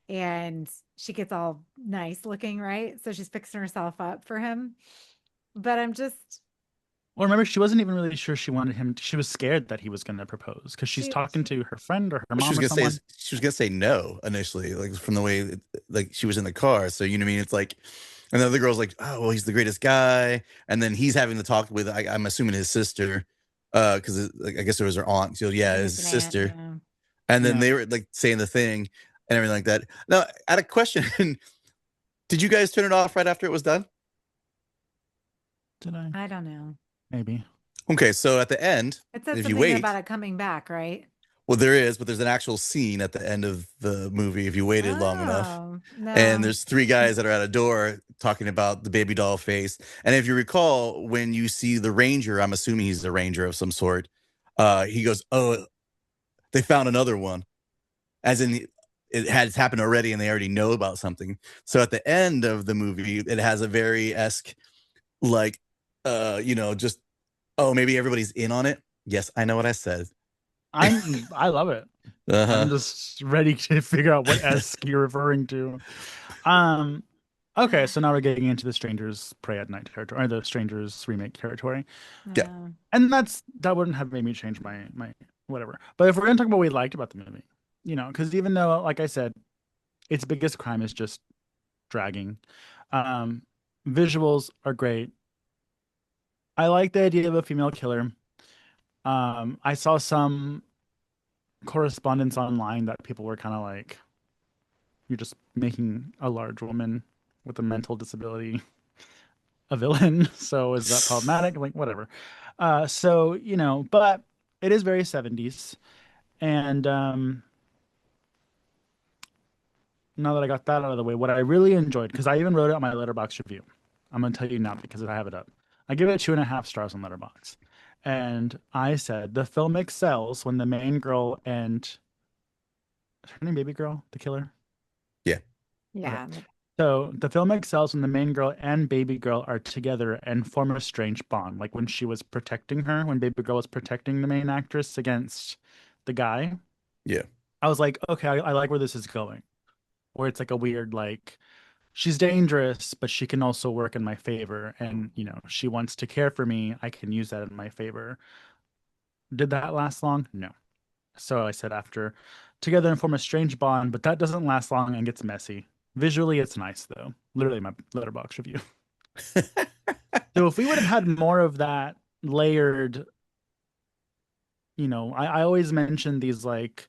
and she gets all nice looking, right? So she's fixing herself up for him. But I'm just, Well, remember, she wasn't even really sure she wanted him. She was scared that he was going to propose because she's she, talking to her friend or her What she mom was or gonna say someone. is she was gonna say no initially, like from the way like she was in the car. So you know what I mean? It's like, and the other girl's like, oh well, he's the greatest guy, and then he's having the talk with I'm assuming his sister, because like, I guess it was her aunt. So I yeah, think his it's an aunt. sister, Yeah. and then Yeah. they were like saying the thing and everything like that. Now, I had a question: did you guys turn it off right after it was done? Did I? I don't know. Maybe. Okay, so at the end, It said if you something about wait, it coming back, right? well, there is, but there's an actual scene at the end of the movie if you waited long enough. Oh, And no. there's three guys that are at a door talking about the baby doll face. And if you recall, when you see the ranger, I'm assuming he's a ranger of some sort. He goes, "Oh, they found another one," as in it has happened already, and they already know about something. So at the end of the movie, it has a very esque, like, just maybe everybody's in on it. Yes, I know what I said. I love it. Uh-huh. I'm just ready to figure out what esque you're referring to. Okay, so now we're getting into the Strangers Pray at Night territory, or the Strangers remake territory. Yeah. And that wouldn't have made me change my whatever. But if we're gonna talk about what we liked about the movie, because even though, like I said, its biggest crime is just dragging, visuals are great. I like the idea of a female killer. I saw some correspondence online that people were kind of like, you're just making a large woman with a mental disability a villain. So is that problematic? Like, whatever. But it is very 70s. And now that I got that out of the way, what I really enjoyed, because I even wrote it on my Letterboxd review. I'm going to tell you now because I have it up. I give it 2.5 stars on Letterboxd. And I said the film excels when the main girl and is her name Babygirl, the killer? Yeah. Yeah. So the film excels when the main girl and Babygirl are together and form a strange bond. Like when she was protecting her, when Babygirl was protecting the main actress against the guy. Yeah. I was like, okay, I like where this is going. Where it's like a weird, like, she's dangerous, but she can also work in my favor. And, you know, she wants to care for me. I can use that in my favor. Did that last long? No. So I said after together and form a strange bond, but that doesn't last long and gets messy. Visually, it's nice though. Literally my letterbox review. So if we would have had more of that layered, you know, I always mention these like,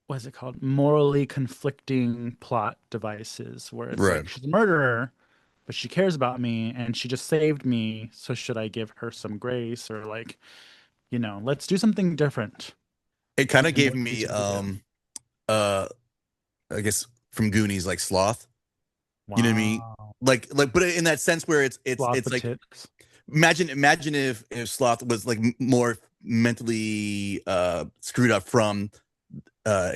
what is it called? Morally conflicting plot devices where it's Right. like she's a murderer, but she cares about me and she just saved me. So should I give her some grace or like, you know, let's do something different. It kind of than gave what we me typically do. I guess from Goonies, like Sloth. You know what I mean? Wow. Like, but in that sense where it's Sloth with like tits. imagine if Sloth was like more mentally screwed up from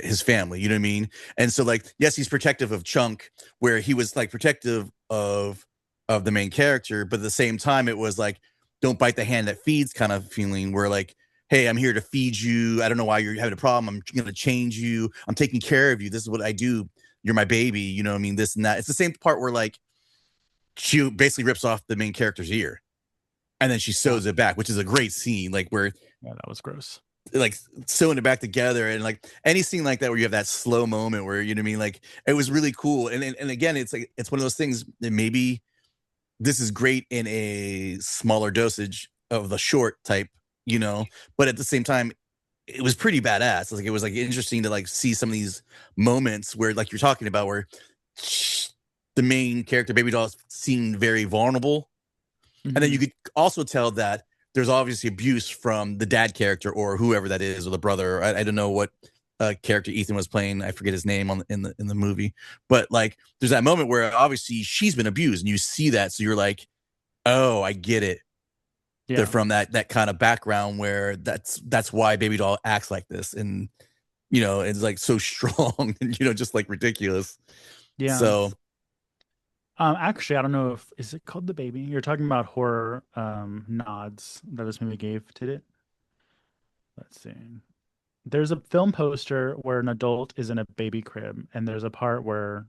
his family. You know what I mean? And so like, yes, he's protective of Chunk, where he was like protective of the main character, but at the same time, it was like, don't bite the hand that feeds kind of feeling. Where like, hey, I'm here to feed you. I don't know why you're having a problem. I'm going to change you. I'm taking care of you. This is what I do. You're my baby. You know what I mean? This and that. It's the same part where like she basically rips off the main character's ear and then she sews it back, which is a great scene. Like where, Yeah, that was gross. like sewing it back together, and like any scene like that where you have that slow moment where, you know what I mean? Like it was really cool. And again, it's like, it's one of those things that maybe this is great in a smaller dosage of the short type, you know, but at the same time, it was pretty badass. Like it was like interesting to like see some of these moments where like you're talking about where the main character Baby Doll seemed very vulnerable. And then you could also tell that there's obviously abuse from the dad character or whoever that is, or the brother. I don't know what character Ethan was playing. I forget his name in the movie, but like there's that moment where obviously she's been abused, and you see that, so you're like, oh, I get it. Yeah. They're from that kind of background where that's why Baby Doll acts like this, and you know, it's like so strong and, you know, just like ridiculous. Yeah. So actually, I don't know if is it called The Baby? You're talking about horror nods that this movie gave to it. Let's see. There's a film poster where an adult is in a baby crib, and there's a part where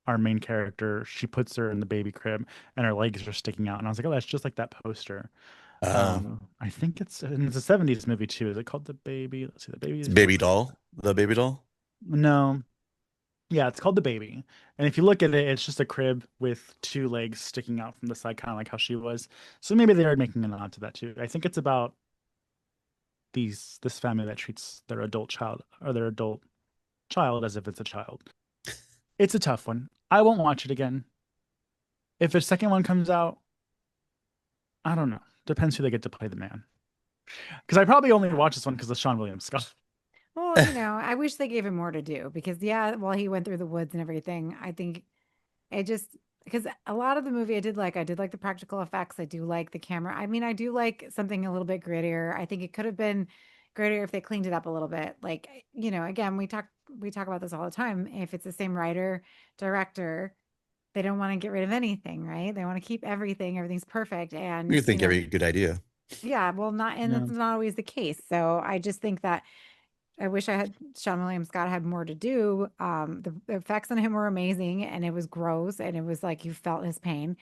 our main character, she puts her in the baby crib and her legs are sticking out. And I was like, oh, that's just like that poster. I think it's a 70s movie too. Is it called The Baby? Let's see, The Baby. Baby Doll, the Baby Doll. No. Yeah, it's called The Baby. And if you look at it, it's just a crib with two legs sticking out from the side, kind of like how she was. So maybe they are making a nod to that too. I think it's about this family that treats their adult child or their adult child as if it's a child. It's a tough one. I won't watch it again. If a second one comes out, I don't know. Depends who they get to play the man. Because I probably only watch this one because of Seann William Scott. Well, you know, I wish they gave him more to do because, yeah, while he went through the woods and everything, I think it just because a lot of the movie I did like the practical effects. I do like the camera. I mean, I do like something a little bit grittier. I think it could have been grittier if they cleaned it up a little bit. Like, you know, again, we talk about this all the time. If it's the same writer, director, they don't want to get rid of anything, right? They want to keep everything. Everything's perfect. And, You think every good idea. yeah, well, that's not always the case. So I just think that I wish I had Seann William Scott had more to do. The effects on him were amazing and it was gross and it was like you felt his pain.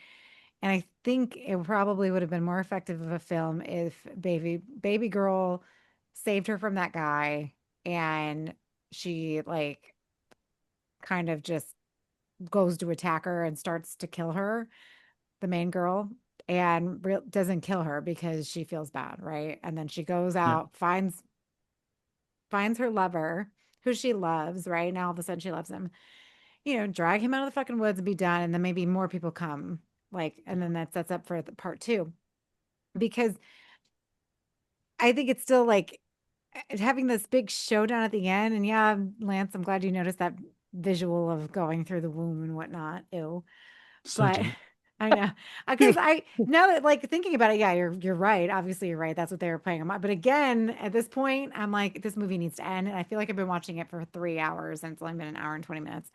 And I think it probably would have been more effective of a film if baby girl saved her from that guy and she like kind of just goes to attack her and starts to kill her, the main girl, and doesn't kill her because she feels bad, right? And then she goes out, finds her lover who she loves, right? Now all of a sudden she loves him. You know, drag him out of the fucking woods and be done. And then maybe more people come. Like, and then that sets up for the part two. Because I think it's still like having this big showdown at the end. And yeah, Lance, I'm glad you noticed that visual of going through the womb and whatnot. Ew. So But deep. I know. Because now that like thinking about it, yeah, you're right. Obviously you're right. That's what they were playing on. But again, at this point, I'm like, this movie needs to end. And I feel like I've been watching it for 3 hours and it's only been an hour and 20 minutes.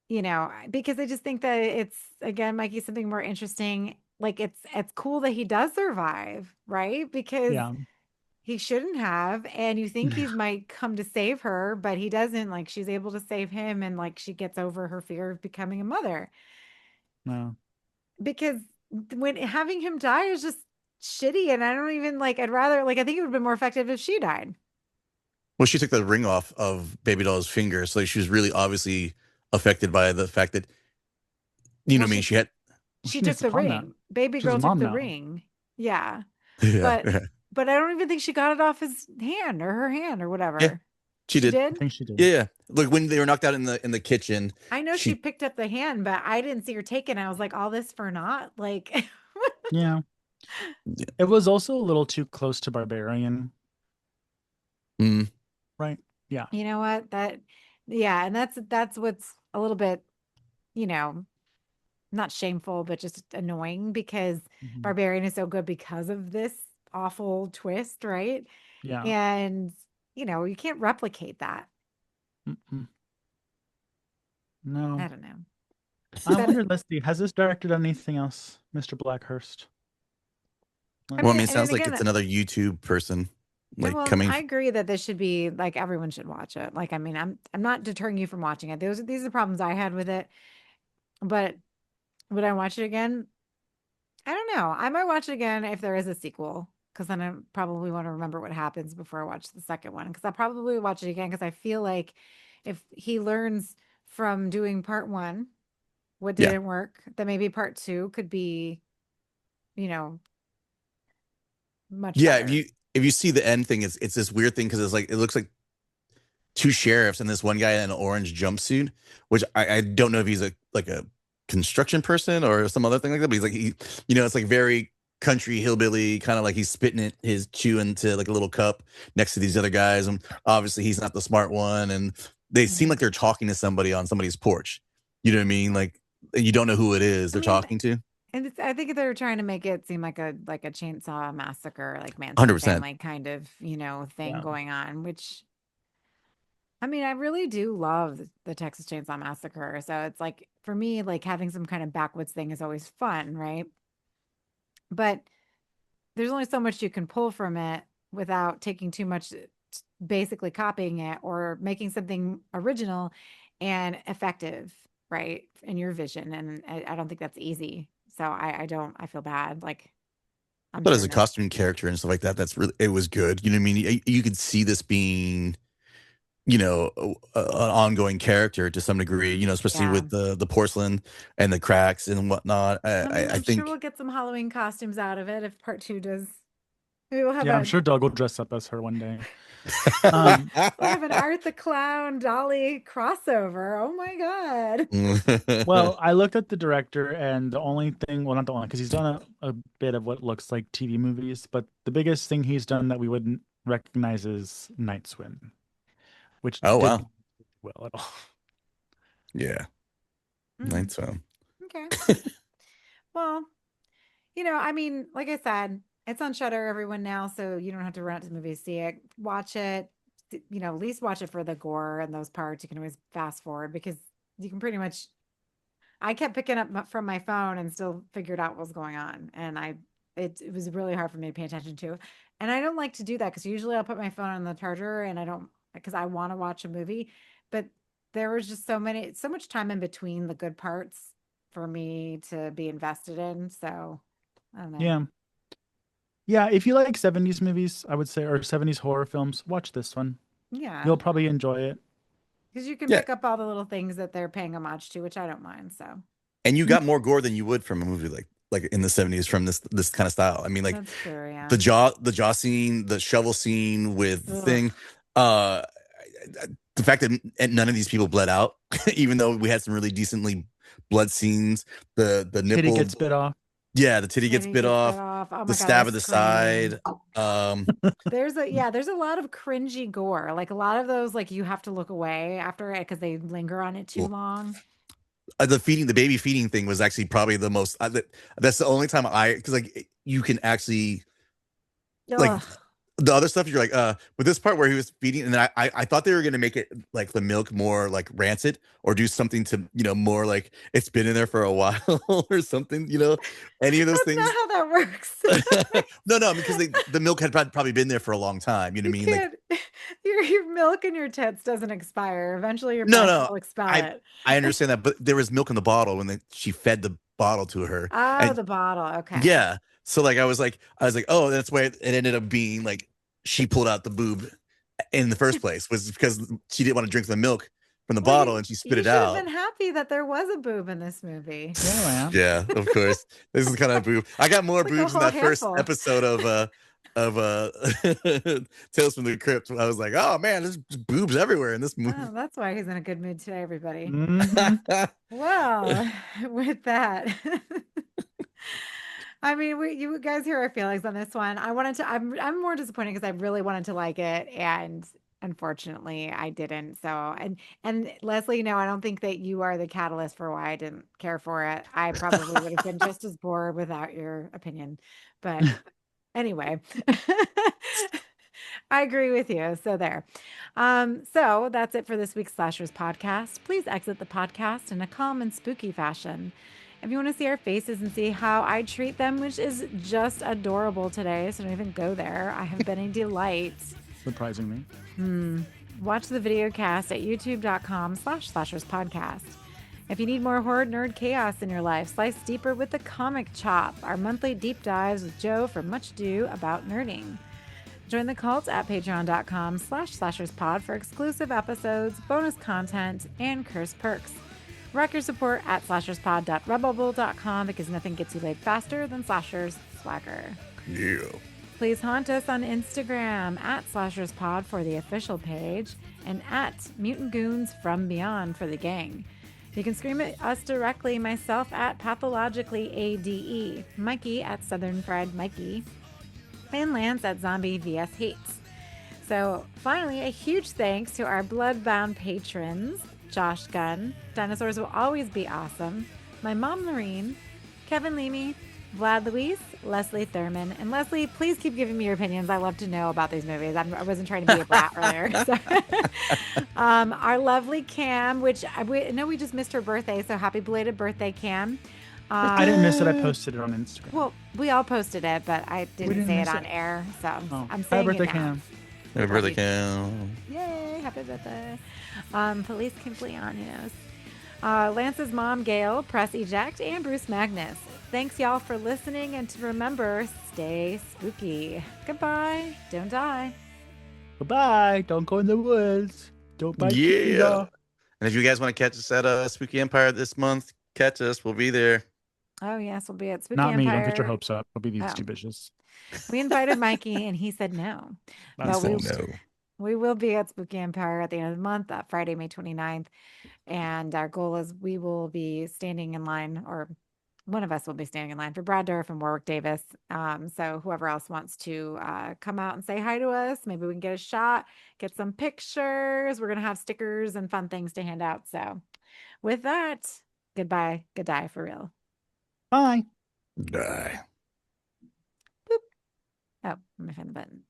Because I just think that it's again, Mikey, something more interesting. Like it's cool that he does survive, right? Because Yeah. he shouldn't have, and you think he might come to save her, but he doesn't. Like she's able to save him, and like she gets over her fear of becoming a mother. No. Because when having him die is just shitty, and I don't even like. I'd rather like. I think it would have been more effective if she died. Well, she took the ring off of Baby Doll's finger, so she was really obviously affected by the fact that you know what I mean. She had She needs took to the pawn that. ring. Baby She's a girl took mom the now. ring. Yeah. yeah, But I don't even think she got it off his hand or her hand or whatever. Yeah, she did. I think she did. Yeah. Look, when they were knocked out in the kitchen, I know she picked up the hand, but I didn't see her take it. And I was like, all this for naught? Like, Yeah. It was also a little too close to Barbarian. Mm. Right. Yeah. you know what? And that's what's a little bit, not shameful, but just annoying because Mhm. Barbarian is so good because of this awful twist, right? Yeah. And you can't replicate that. Mm-mm. No. I don't know. I wonder, Leslie, has this directed anything else, Mr. Blackhurst? Well, I mean, it and sounds like again, it's another YouTube person coming. I agree that this should be like everyone should watch it. Like, I mean, I'm not deterring you from watching it. These are the problems I had with it. But would I watch it again? I don't know. I might watch it again if there is a sequel, because then I probably want to remember what happens before I watch the second one. Because I probably watch it again because I feel like if he learns from doing part one what Yeah. didn't work, then maybe part two could be, much Yeah, better. if you see the end thing, it's this weird thing because it's like it looks like two sheriffs and this one guy in an orange jumpsuit, which I don't know if he's a construction person or some other thing like that, but it's like very country hillbilly, kind of like he's spitting his chew into like a little cup next to these other guys, and obviously he's not the smart one, and they seem like they're talking to somebody on somebody's porch. You know what I mean? Like you don't know who it is they're talking to. And I think they're trying to make it seem like a chainsaw massacre, like Manson 100%. family kind of, thing going on, which I mean, I really do love the Texas Chainsaw Massacre. So it's like for me, like having some kind of backwoods thing is always fun, right? But there's only so much you can pull from it without taking too much, basically copying it or making something original and effective, right? In your vision. And I don't think that's easy. So I feel bad. Like, But as a costume character and stuff like that, it was good. You know what I mean? You could see this being, an ongoing character to some degree, especially with the porcelain and the cracks and whatnot. I think sure we'll get some Halloween costumes out of it if part two does. Maybe we'll have I'm sure Doug will dress up as her one day. We'll have an Art the Clown Dolly crossover. Oh my god. Well, I looked at the director, and the only thing, well, not the only, because he's done a bit of what looks like TV movies, but the biggest thing he's done that we wouldn't recognize is Night Swim, which wow, well at all. Yeah. Night Swim. Okay. Well, I mean, like I said, it's on Shudder, everyone now, so you don't have to run out to the movies to see it. Watch it, at least watch it for the gore and those parts. You can always fast forward because you can pretty much. I kept picking up from my phone and still figured out what was going on, and it was really hard for me to pay attention to. And I don't like to do that because usually I'll put my phone on the charger and I don't, because I want to watch a movie, but there was just so much time in between the good parts for me to be invested in. So I don't know. Yeah, if you like 70s movies, I would say, or 70s horror films, watch this one. Yeah. You'll probably enjoy it. Because you can pick up all the little things that they're paying homage to, which I don't mind. So. And you got more gore than you would from a movie like in the 70s from this kind of style. I mean, like that's true, yeah. the jaw scene, the shovel scene with the thing, the fact that none of these people bled out, even though we had some really decently blood scenes, the nipple titty gets bit off. Yeah, the titty gets bit off. Oh the stab at the side. There's a lot of cringy gore. Like a lot of those, like you have to look away after it because they linger on it too long. the baby feeding thing was actually probably the most. That's the only time because like you can actually like Ugh. the other stuff you're like but this part where he was feeding, and then I thought they were gonna make it like the milk more like rancid or do something to more like it's been in there for a while or something, any of those That's things. not how that works. No, because the milk had probably been there for a long time, you know what I mean? Can't, your milk in your tits doesn't expire. Eventually your No, body will expel it. I understand that, but there was milk in the bottle when she fed the bottle to her. Oh, And the bottle. Okay. yeah, so like I was like, oh, that's why it ended up being like she pulled out the boob in the first place, was because she didn't want to drink the milk from the bottle and she spit it You should have out. been happy that there was a boob in this movie. Yeah, of course. This is kind of boob. I got more Like a boobs in whole that first handful. episode of Tales from the Crypt. I was like, oh man, there's boobs everywhere in this movie. Oh, that's why he's in a good mood today, everybody. Mhm. Well, with that, I mean, you guys hear our feelings on this one. I'm more disappointed because I really wanted to like it, and unfortunately, I didn't. So, and Leslie, no, I don't think that you are the catalyst for why I didn't care for it. I probably would have been just as bored without your opinion. But anyway, I agree with you. So there. So that's it for this week's Slashers podcast. Please exit the podcast in a calm and spooky fashion. If you want to see our faces and see how I treat them, which is just adorable today, so don't even go there. I have been a delight. Surprisingly. Watch the video cast at youtube.com/slashers podcast. If you need more horror nerd chaos in your life, slice deeper with the Comic Chop, our monthly deep dives with Joe for Much Ado About Nerding. Join the cult at patreon.com/slasherspod for exclusive episodes, bonus content, and curse perks. Rock your support at slasherspod.redbubble.com because nothing gets you laid faster than slashers swagger. Yeah. Please haunt us on Instagram at slasherspod for the official page and at Mutant Goons from Beyond for the gang. You can scream at us directly, myself at pathologicallyade, Mikey at Southern Fried Mikey, and Lance at Zombie vs Hates. So finally, a huge thanks to our bloodbound patrons, Josh Gunn, Dinosaurs Will Always Be Awesome, my mom Noreen, Kevin Leamy, Vlad Luis, Leslie Thurman, and Leslie, please keep giving me your opinions. I love to know about these movies. I wasn't trying to be a brat earlier. So. Our lovely Cam, which I know we just missed her birthday, so happy belated birthday, Cam. I didn't miss it. I posted it on Instagram. Well, we all posted it, but I didn't say it on air, so I'm saying happy birthday, it now. Cam. Happy birthday, Cam. Yay, happy birthday. Police Kimplianos. Lance's mom, Gail, Press Eject, and Bruce Magnus. Thanks, y'all, for listening, and to remember, stay spooky. Goodbye. Don't die. Goodbye. Don't go in the woods. Don't bite Yeah. And if you guys want to catch us at Spooky Empire this month, catch us. We'll be there. Oh, yes, we'll be at Spooky Not Empire. me. Don't get your hopes up. It'll be these two bitches. We invited Mikey, and he said no. No. We will be at Spooky Empire at the end of the month, Friday, May 29th. And our goal is we will be standing in line, or one of us will be standing in line for Brad Dourif and Warwick Davis. So whoever else wants to come out and say hi to us, maybe we can get a shot, get some pictures. We're going to have stickers and fun things to hand out. So with that, goodbye. Good die for real. Bye. Die. Boop. Oh, let me find the button.